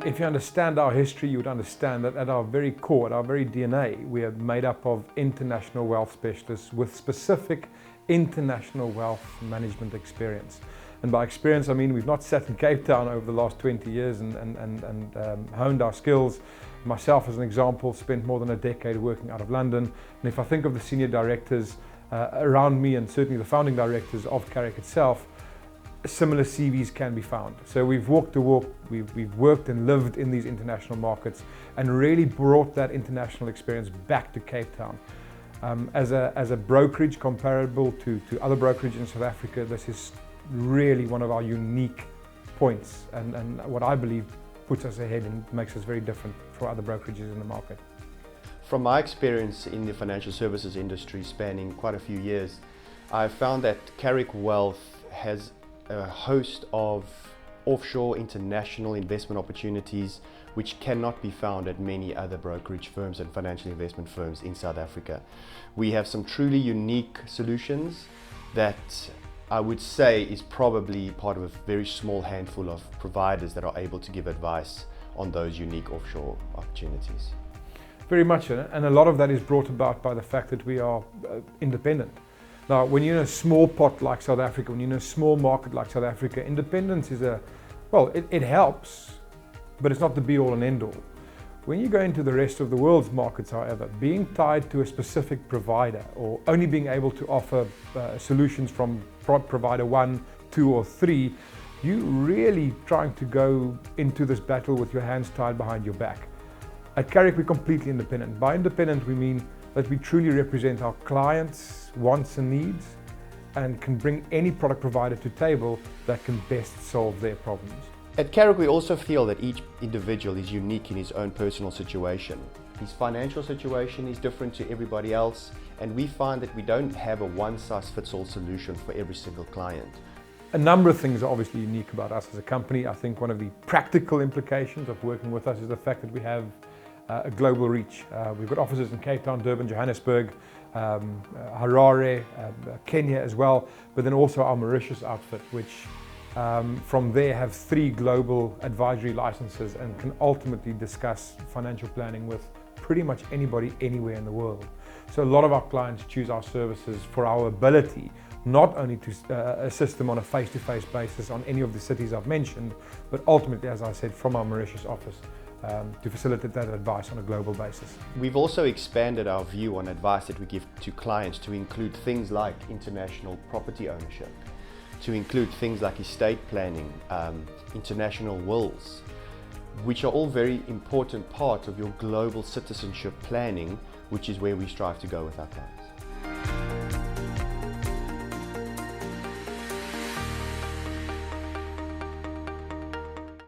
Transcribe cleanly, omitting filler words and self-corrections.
If you understand our history, you would understand that at our very core, at our very DNA, we are made up of international wealth specialists with specific international wealth management experience. And by experience, I mean we've not sat in Cape Town over the last 20 years and honed our skills. Myself, as an example, spent more than a decade working out of London. And if I think of the senior directors around me, and certainly the founding directors of Carrick itself, similar CVs can be found. So we've walked the walk, we've worked and lived in these international markets and really brought that international experience back to Cape Town. As a brokerage comparable to other brokerages in South Africa, this is really one of our unique points and what I believe puts us ahead and makes us very different for other brokerages in the market. From my experience in the financial services industry spanning quite a few years, I've found that Carrick Wealth has a host of offshore international investment opportunities which cannot be found at many other brokerage firms and financial investment firms in South Africa. We have some truly unique solutions that I would say is probably part of a very small handful of providers that are able to give advice on those unique offshore opportunities. Very much, and a lot of that is brought about by the fact that we are independent. Now, when you're in a small pot like South Africa, when you're in a small market like South Africa, independence is it helps, but it's not the be all and end all. When you go into the rest of the world's markets, however, being tied to a specific provider or only being able to offer solutions from provider 1, 2 or 3, you're really trying to go into this battle with your hands tied behind your back. At Carrick, we're completely independent. By independent, we mean that we truly represent our clients' wants and needs and can bring any product provider to table that can best solve their problems. At Carrick, we also feel that each individual is unique in his own personal situation. His financial situation is different to everybody else, and we find that we don't have a one-size-fits-all solution for every single client. A number of things are obviously unique about us as a company. I think one of the practical implications of working with us is the fact that we have a global reach. We've got offices in Cape Town, Durban, Johannesburg, Harare, Kenya as well, but then also our Mauritius outfit, which from there have 3 global advisory licenses and can ultimately discuss financial planning with pretty much anybody anywhere in the world. So a lot of our clients choose our services for our ability not only to assist them on a face-to-face basis on any of the cities I've mentioned, but ultimately, as I said, from our Mauritius office to facilitate that advice on a global basis. We've also expanded our view on advice that we give to clients to include things like international property ownership, to include things like estate planning, international wills, which are all very important parts of your global citizenship planning, which is where we strive to go with our clients.